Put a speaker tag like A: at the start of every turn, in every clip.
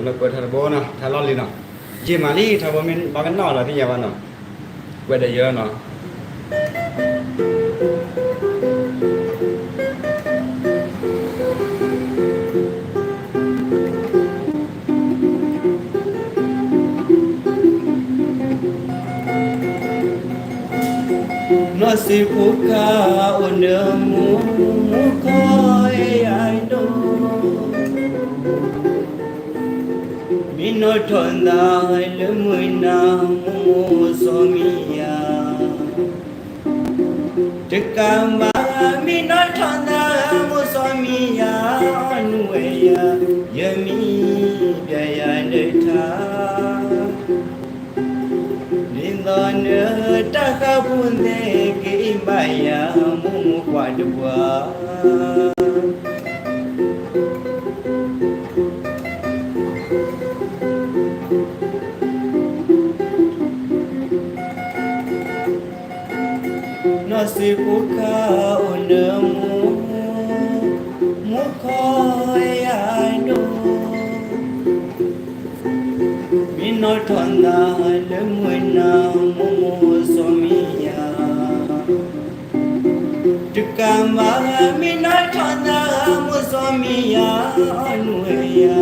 A: nó quay thằng bố nó thằng lo gì nó chỉ mà đi thằng bố mình bao cái nọ là cái nhà bạn nó quay đây giờ nó nó si phúc ca ôn đơm mu coi ai đâu mi nói thuận đại lỡ mười năm mu so mi ya chắc cả mà mi nói thuận đại mu so mi ya nuôi ya giờ mi bia ya nơi tha nữa ta khá buồn thế kỹ bài mu quả đùa nó si phúc ca ôn đơ mu coi ai đâu mi nói thuận đại lỡ mười năm mu so mi ya trực cảm mà mi nói thuận đại mu so mi ya nuôi ya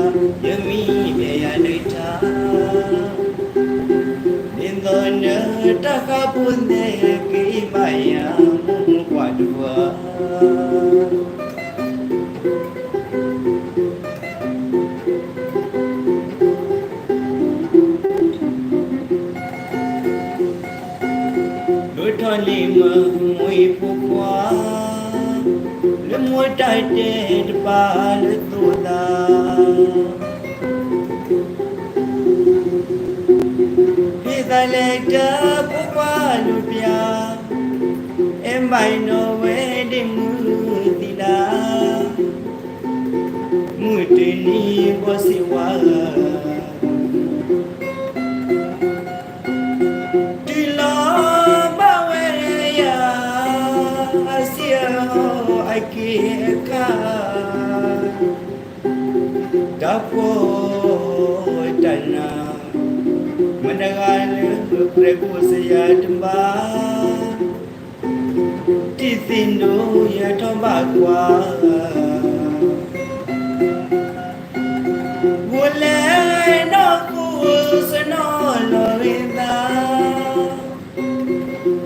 A: giờ mi về ya nơi cha đến giờ nữa ta khá buồn thế kỹ bài mu quả đùa thôi li mơ mùi phù qua lỡ mùi trái tê ba lỡ tu ta khi ta lệ chớ phù qua lụt bia em bay nô về đi mưa tì đá mùi tì ni qua si qua kia đã phôi trần mình đã gai lửa pre của saya temba ti tin đủ ya thom ba qua buồn lẽ nó của sẽ nó lời ta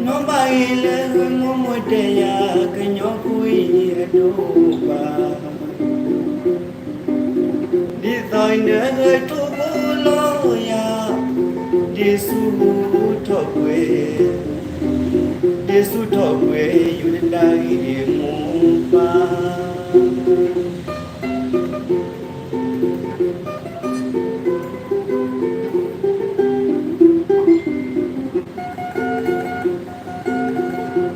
A: nó bay lên ngõ môi trời cái nhỏ vui đâu ba đi rồi nữa người tu bố lo ya đi su thọ quê yêu đến đây đi mua ba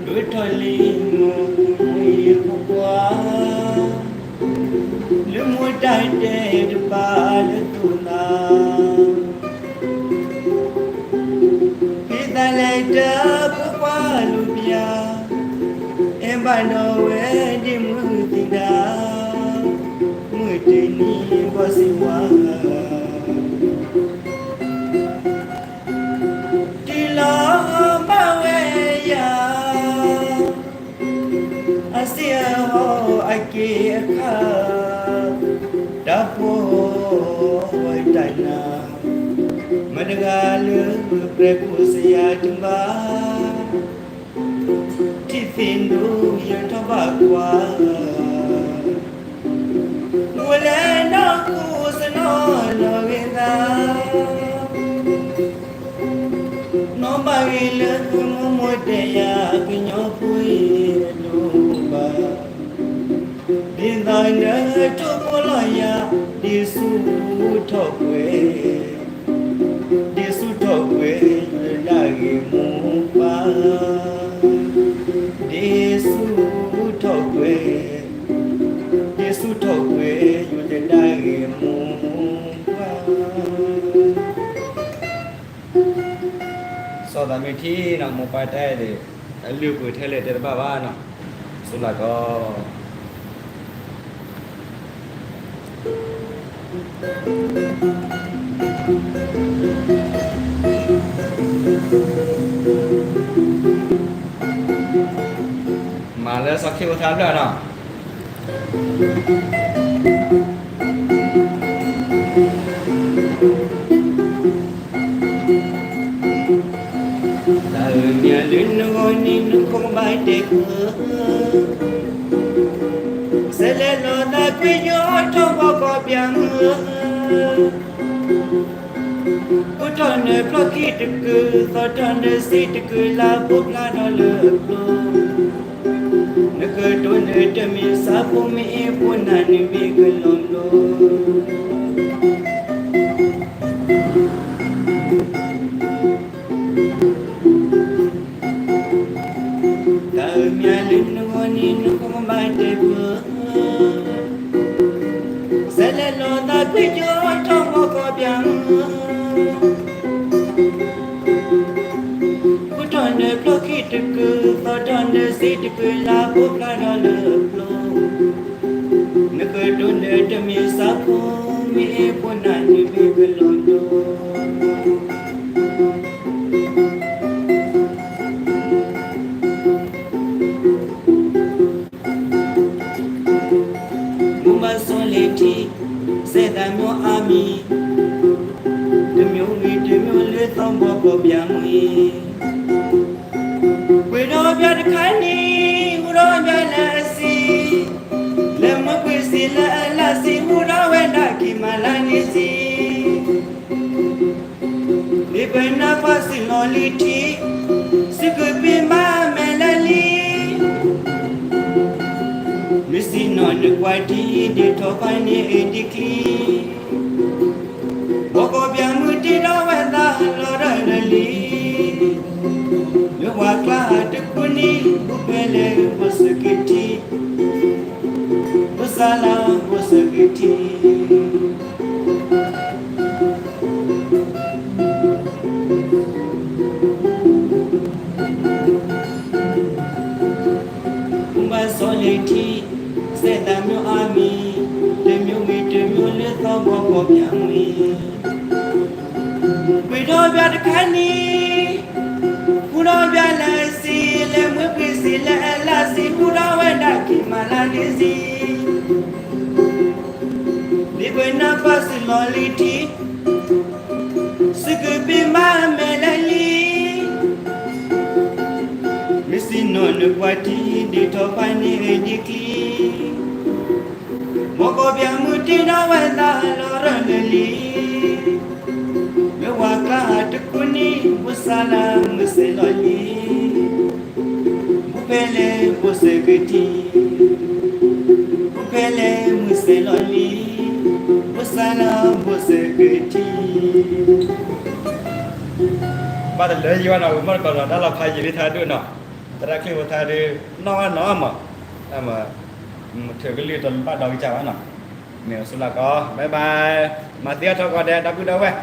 A: đôi thôi li mùi qua lỡ mùi trái tê ba lỡ tu na khi ta lệ chớ bước qua lụt bia em bay đâu về đi mưa tình đã mưa tình ni qua si qua chỉ lo bao về ya asia ho ai kha đã phôi trần mình ga lửa pre của saya temba ti tin đủ ya thọ ba qua mua lên nó cu sẽ nó về ta nó bay lửa mua môi trời cái nhỏ vui đâu ba đi rồi nữa cho cô lo ya đi su thọ quê lagi mu pa đi su thọ quê lagi mu pa sau đó mình thi nằm một bài tay để lưu gửi theo lệ để bà ba nào số là có คิวทานด้วยเนาะแต่เนี่ยลืนงอนี่นึกคงไม่เด็กเสร็จแล้วตาคุยย้อนท้องว่าก็เปียงกูทนเพราะคิดตึกต่อทนสิตึกลาบุกลาดอเลิกลงนึกโดนจะมีสาบุมีบุญนันมีกลมลแต่เมียลิ้นงอนี่นึกคงไม่เจ็บเสร็จแล้วตาคุยย้อนท้องว่าก็เปียงกูทนเพราะคิดตึกต่อทนสิตึกลาบุกลาดอเลิกลงนึกโดนจะมีสาบุมีบุญนันมีกลมลMon ami, de mieux le tombeau pour bien oui. We don't bien de cani, we don't bien la si. Le mot que c'est la si, we don't wenda qui malani si. Les peines faciles en liti, ce que puis ma mélanie. Mais sinon ne quoi dire de toi panier et de clé. Boko bien muti no wenda lorali. Le wakla de kuni bupele bosekiti. Bosala bosekiti. Umba soleti. C'est un mieux ami, de mieux le temps pour bien oui. We don't bien de cani, we don't bien la si, le mot que c'est la si, we don't wenda qui maladi. Les bonnes faciles en liti, ce que puis ma mélanie. Mais sinon ne vois-tu de ton panier et de qui. Boko bien muti no wenda lorali. Le wakla de kuni busala museloli. Bupele boseketi. Bupele museloli. Busala boseketi. Ba da le yiwa na mo ko da la phai yi tha du no. Ta kli tha de no no ma. Amaถือก็เรียนจนป้าดอกจับไว้หน่อยเหนียวสุดละก็บายบายมาเตี้ยทอก่อนแดนดับกูเด้อเว้ย